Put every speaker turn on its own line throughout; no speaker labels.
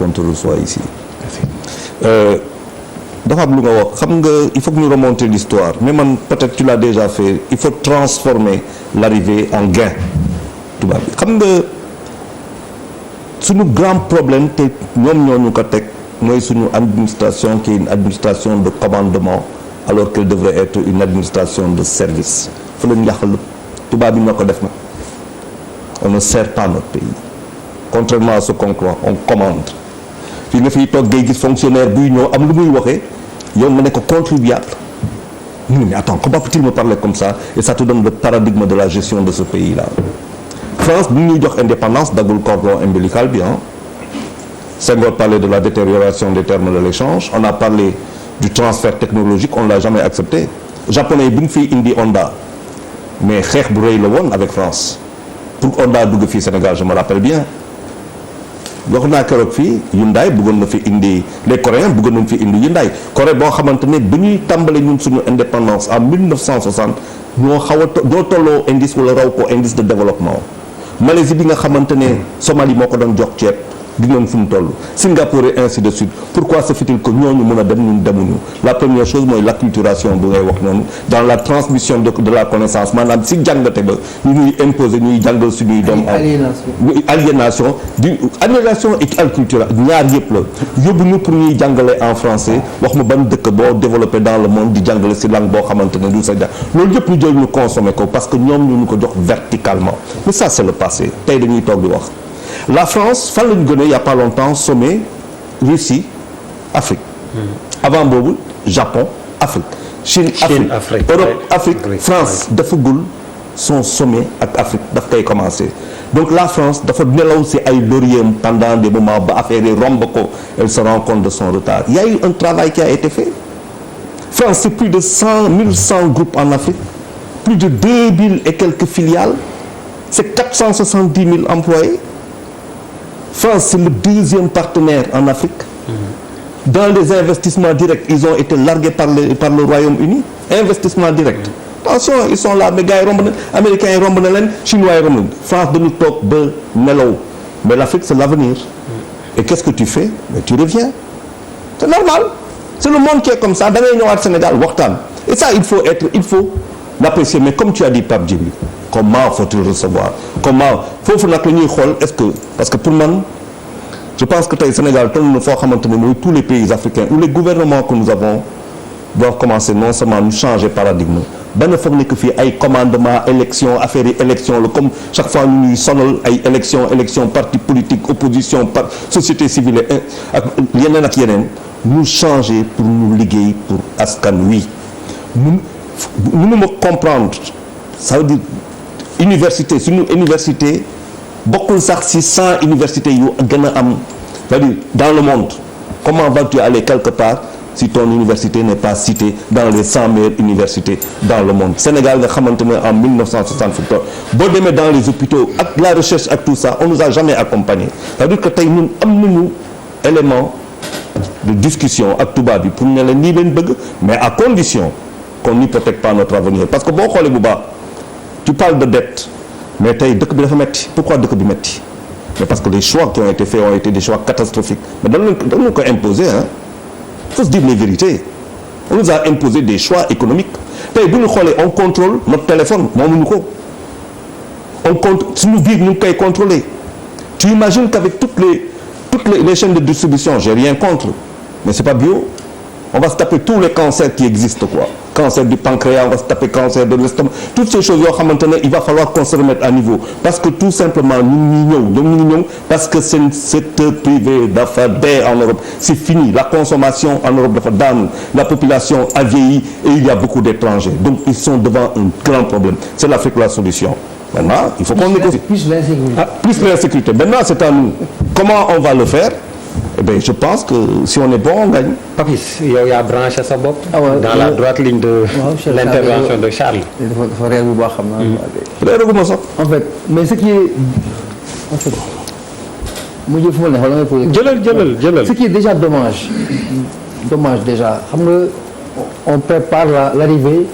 qu'on te reçoit ici. dafa am lu nga wax xam nga il faut que ñu remonter l'histoire mais man peut-être tu l'as déjà fait il faut transformer l'arrivée en gain tubaab bi xam nga suñu grand problème te ñoom ñoo ñu ko teg mooy suñu administration qui est une administration de commandement alors qu'elle devrait être une administration de service fa lañu yàqal tubaab bi ñoo ko def nag on ne sert pas notre pays contrairement à ce qu'on croit on commande fii nga fiy toog ngay gis fonctionnaire buy ñëw am lu muy waxee yow nga ne ko contribuable ñu mais attends comment peut-il me parler comme ça et ça te donne le paradigme de la gestion de ce pays-là. France bu ñuy jox indépendance daggul cordon ombilical bi ah Senghor parlait de la détérioration des termes de l'échange on a parlé du transfert technologique on l'a jamais accepté japonais yi bu ñu fiy indi Honda mais xeex bu rëy la woon avec France pour Honda dugg fii Sénégal je me rappelle bien. wax naa keroog fii Hyundai bëggoon na fi indi les Coréens bëggoon nañ fi indi Hyundai Corée boo xamante ne ba ñuy tàmbale ñun suñu indépendance en 1960 ñoo xaw a ñoo tolloo indice wala raw ko indice de développement Malaisie bi nga xamante ne Somalie moo ko doon jox ceeb dinañ fu mu toll Singapour et ainsi de suite pourquoi se fait-il que ñooñu mën a dem ñun demuñu la première chose mooy l'acculturation bu ngay wax noonu dans la transmission de la connaissance maanaam si jàngate ba ñu ñuy imposer ñuy jàngal suñuy doom aliénation et acculturation ñaar yëpp la yóbbu ñu pour ñuy jàngale en français wax ma ban dëkk boo développé dans le monde di jàngale si langue boo xamante ne du sa jàng loolu yëpp ñu jël ñu consommer ko parce que ñoom ñu ko jox verticalement mais ça c'est le passé tey dañuy toog di wax la France fan la ñu gën a il y a pas longtemps sommet Russie Afrique avant boobu Japon Afrique Chine Afrique Europe Afrique France dafagul son sommet ak Afrique daf koy commencer donc la France dafa nelaw ci ay lauriers pendant des moments ba affaire yi romb ko elle se rend compte de son retard il y a eu un travail qui a été fait France c'est plus de 1100 groupes en Afrique plus de 2000 et quelques filiales c'est 470 000 employés France c'est le deuxième partenaire en Afrique. Dans les investissements directs ils ont été largués par le Royaume-Uni investissement direct attention ils sont là mais gars yi romb na américains yi romb na leen chinois yi romb na France dañu toog ba nelaw mais l'Afrique c'est l'avenir et qu'est-ce que tu fais mais tu reviens c'est normal c'est le monde qui est comme ça da ngay ñëwaat Sénégal waxtaan et ça il faut l'apprécier mais comme tu as dit Pape Djibril comment faut-il recevoir comment foofu nag la ñuy xool est-ce que parce que pour man je pense que tey Sénégal toll na foo xamante ne mooy tous les pays africains où les gouvernements que nous avons doivent commencer non seulement nous changer paradigme benn foog nekk fii ay commandement élection affaire yi élection la comme chaque fois ñu ñuy sonal ay élection parti politique opposition par société civile ak yeneen nous changer pour nous liggéey pour askan wi mënuma comprendre ça veut dire université suñu université bokkul sax ci 100 universités yu gën a am c'est-à-dire dans le monde comment vas-tu aller quelque part si ton université n'est pas citée dans les 100 meilleures universités dans le monde Sénégal nga xamante ne en 1960 boo demee dans les hôpitaux ak la recherche ak tout ça on nous a jamais accompagnés c'est-à-dire que tey ñun am nañu élément de discussion ak tubaab bi pour ne la nii leen bëgg mais à condition qu'on n'hypothèque pas notre avenir parce que boo xoolee bu baax tu parles de dette mais tey dëkk bi dafa metti pourquoi dëkk bi metti mais parce que les choix qui ont été faits ont été des choix catastrophiques mais dañu ko imposer hein faut se dire les vérités on nous a imposé des choix économiques tey bu ñu xoolee on contrôle notre téléphone moomuñu ko on compte suñu biir ñu ngi koy contrôler tu imagines qu'avec toutes les chaînes de distribution j'ai rien contre mais c'est pas bio on va se taper tous les cancers qui existent quoi cancer du pancréas on va se taper cancer de l'estomac toutes ces choses yoo xamante ne il va falloir qu'on se remette à niveau parce que tout simplement ñun ñu ñëw parce que c'est un secteur privé dafa dee en Europe c'est fini la consommation en Europe dafa daanu la population a vieilli et il y a beaucoup d'étrangers donc ils sont devant un grand problème c'est l'Afrique la solution maintenant il faut qu'on négocie plus l'insécurité maintenant c'est à nous comment on va le faire eh bien je pense que si on est bon on gagne.
Papis yow yaa branché sa bopp. dans la droite ligne de l'intervention de Charles.
dafa réer bu baax xam naa.
réeraguma sax.
en fait mais ce qui est en fait mu jël fu ma ne xool nga koy.
jëlal.
ce qui est déjà dommage déjà xam nga on prépare l'arrivée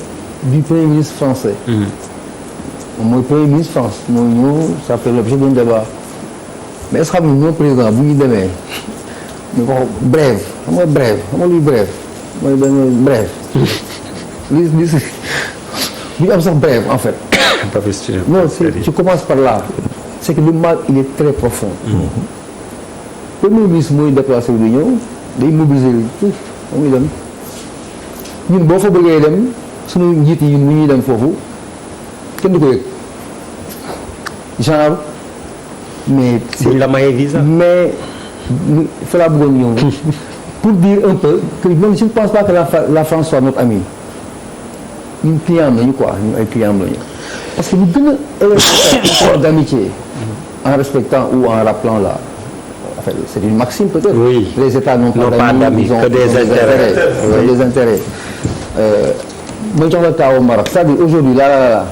du premier ministre français. mooy premier ministre France mooy ñëw ça fait l'objet d'un débat mais est-ce que xam nga ñoom président bu ñu demee ñu ko brève xam nga brève xam nga luy brève mooy benn brève li si bu ñu am sax brève en fait. non tu commences par là c'est que le mal il est très profond. premier ministre mooy déplacé wu di ñëw day mobiliser tout ba muy dem ñun boo fa bëggee dem suñu njiit yi ñun ñuy dem foofu kenn du ko yëg genre mais.
buñ la mayee visa.
mais fa laa bëggoon ñëw pour dire un peu que man je ne pense pas que la France soit notre amie ñun client am lañu quoi ñun ay client am lañu parce que lu gën a élémentaire d'amitié en respectant ou en rappelant là en fait c'est une maxime peut-être.
Oui.
Les États n'ont pas d'amis, ils ont
que des intérêts.
Ils ont des intérêts. ma jox la kaawu Maroc c'est-à-dire aujourd'hui là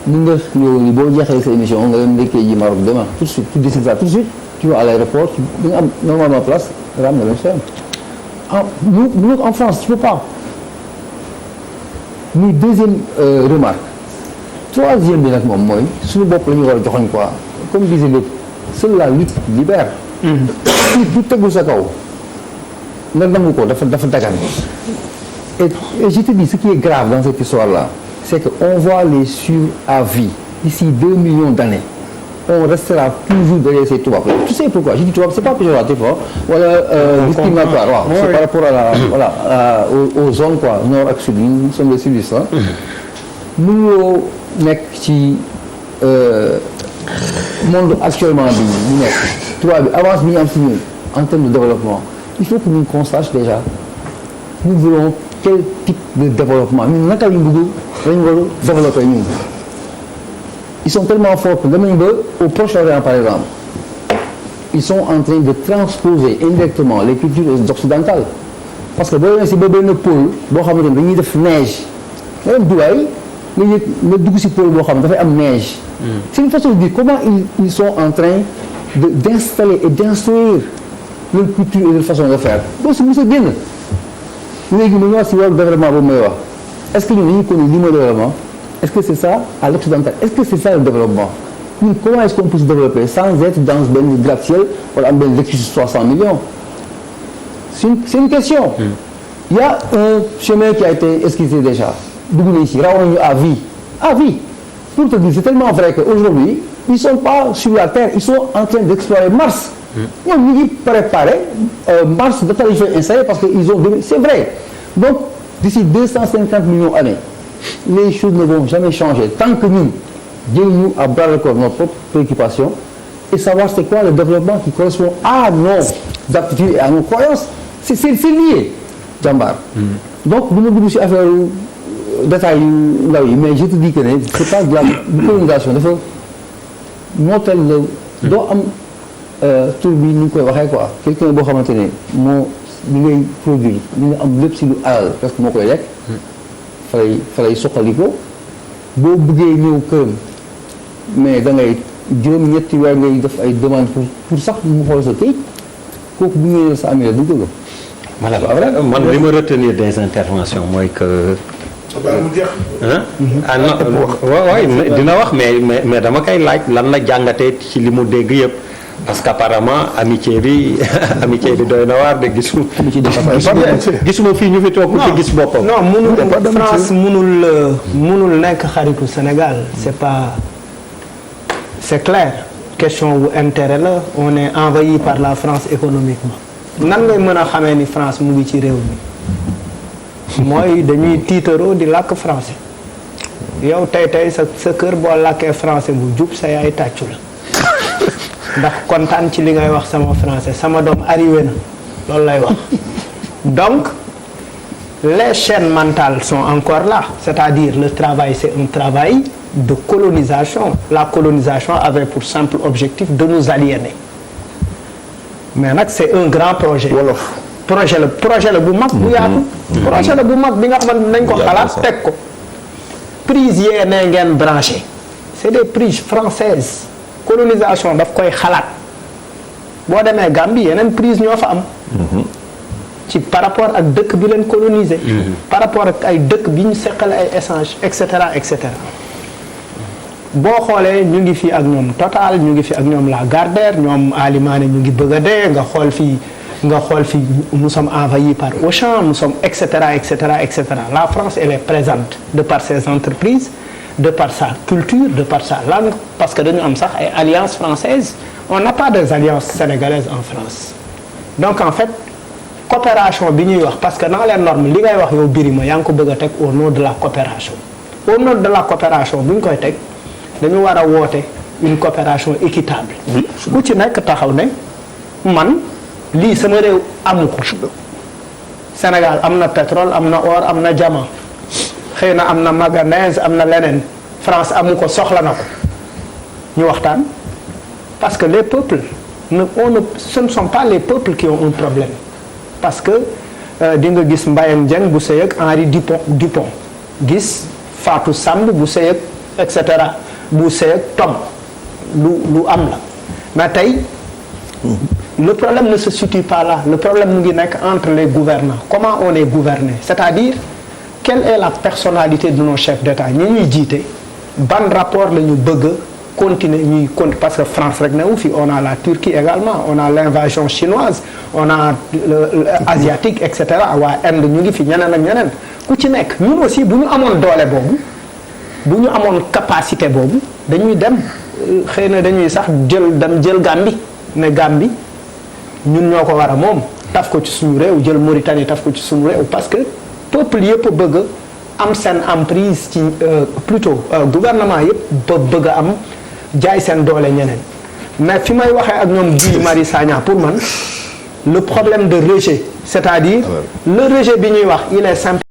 mun nga yow boo jeexee sa émission nga dem ndekkee ji Maroc demain tout de suite tu décides ça tout de suite tu vas à l'aéroport da nga am normalement place nga am na leen seen nous en France tu peux pas muy deuxième remarque troisième bi nag moom mooy suñu bopp la ñu war a joxoñ quoi comme disait l'autre seule la lutte libère. du tegul sa kaw nga nangu ko dafa dagan et je te dis ce qui est grave dans cette histoire là c'est que on va les suivre à vie d'ici 2 millions d'années on restera toujours derrière ces tubaab là tu sais pourquoi je dis tubaab c'est pas péjoratif wala discriminatoire waaw c'est par rapport à la aux zones quoi nord ak sud nous sommes des civilistes mënuloo nekk ci monde actuellement bi ñu nekk tubaab bi avance bi ñu am si ñun en termes de développement il faut que nous qu'on sache déjà nous voulons quel type de développement ñun naka lañu bëgg lañu war a développer ñun ils sont tellement forts que demain ba au Proche-Orient par exemple ils sont en train de transposer indirectement les cultures occidentales parce que boo demee si ba benn pôle boo xamante ne dañuy def neige nga dem Dubaï nga dugg si pôle boo xam ne dafay am neige c'est une façon de dire comment ils sont en train d'installer et d'instruire leur culture et leur façon de faire doo si mos a génn léegi mu ñëwaat si wàllu développement boobu may wax est-ce que ñun dañuy connaître li mooy développement est-ce que c'est ça à l'occidental est-ce que c'est ça le développement ñun comment est-ce qu'on peut se développer sans être dans benn gratte-ciel wala am benn Lexus 300 millions c'est une question il y a un chemin qui a été esquissé déjà dugg nañ si raw nañu à vie pour te dire c'est tellement vrai qu'aujourd'hui ils sont pas sur la Terre ils sont en train d'explorer Mars ñoom ñu ngi préparer Mars dafa lañu fay installer parce que ils ont c'est vrai donc d'ici 250 millions d'années les choses ne vont jamais changer tant que ñun jëluñu à bras le corps nos propres préoccupations et savoir c'est quoi le développement qui correspond à nos aptitudes et à nos croyances c'est lié jàmbaar donc bu ma dugg ci affaire détails yu ndaw yi mais je te dis que ne c'est pas de la colonisation dafa nooteel la doo am tur bi ni ñu koy waxee quoi quelqu'un boo xamante ne moo li ngay produire li nga am lépp si lu alal parce que moo koy lekk fa lay soqali ko boo bëggee ñëw këram mais da ngay juróom-ñetti weer ngay def ay demande pour sax mu xool sa këyit kooku bu ñëwee sa amee du ko gëm.
voilà man li ma retenir des interventions mooy que. ah non waaw dina wax mais dama koy laaj lan la jàngatee ci li mu dégg yëpp parce que apparemment amitié bi doy na waar de gisuma fii ñu fi toog ku ci gis boppam.
non France munul nekk xaritu Sénégal c'est clair question wu intérêt la on est envahi par la France économiquement nan ngay mën a xamee ni France mu ngi ci réew mi mooy dañuy tiitaroo di làkk français yow tey sa kër boo làkkee français bu jub sa yaay tàccu la ndax kontaan ci li ngay wax sama français sama doom arrivé na loolu lay wax donc les chaînes mentales sont encore là c'est-à-dire le travail c'est un travail de colonisation la colonisation avait pour simple objectif de nous aliéner mais nag c'est un grand projet wolof projet la bu mag bu yaatu projet la bu mag bi nga xamante nañ ko xalaat teg ko prise yee ne ngeen branché c'est des prises françaises colonisation daf koy xalaat boo demee Gambie yeneen prise ñoo fa am ci par rapport ak dëkk bi leen coloniser par rapport ak ay dëkk bi ñu seqale ay échange et cetera boo xoolee ñu ngi fi ak ñoom Total ñu ngi fi ak ñoom Lagardère ñoom Alimane ñu ngi bëgg a dee nga xool fii nga xool fii nous sommes envahis par Auchan nous sommes et cetera et cetera et cetera la France elle est présente de par ses entreprises de par sa culture de par sa langue parce que dañu am sax ay alliances françaises on n'a pas des alliances sénégalaises en France donc en fait coopération bi ñuy wax parce que dans les normes li ngay wax yow Birima yaa ngi ko bëgg a teg au nom de la coopération au nom de la coopération bu ñu koy teg dañu war a woote une coopération équitable ku ci nekk taxaw ne man lii sama réew amu ko Sénégal am na pétrole am na or am na diamant xëy na am na manganèse am na leneen France amu ko soxla na ko ñu waxtaan parce que les peuples ce ne sont pas les peuples qui ont un problème parce que di nga gis Mbayang Dieng bu sëy ak Henri Dupont gis Fatou Samb bu sëy ak et cetera bu sëy ak Tom lu am la mais tey le problème ne se situe pas là le problème mu ngi nekk entre les gouvernants comment on est gouverné c'est-à-dire quelle est la personnalité de nos chefs d'État ñi ñuy jiite ban rapport la ñu bëgg continuer parce que France rek newu fi on a la Turquie également on a l'invasion chinoise on a asiatique et cetera waa Inde ñu ngi fi ñeneen ak ñeneen ku ci nekk ñun aussi bu ñu amoon doole boobu bu ñu amoon capacité boobu dañuy dem xëy na dañuy sax jël Gambie ne Gambie ñun ñoo ko war a moom taf ko ci suñu réew jël Mauritanie taf ko ci suñu réew parce que peuple yëpp bëgg am seen emprise ci plutôt gouvernement yëpp bëgg a am jaay seen doole ñeneen mais fi may waxee ak ñoom Guy Marius Sagna pour man le problème de rejet c'est-à-dire le rejet bi ñuy wax il est simple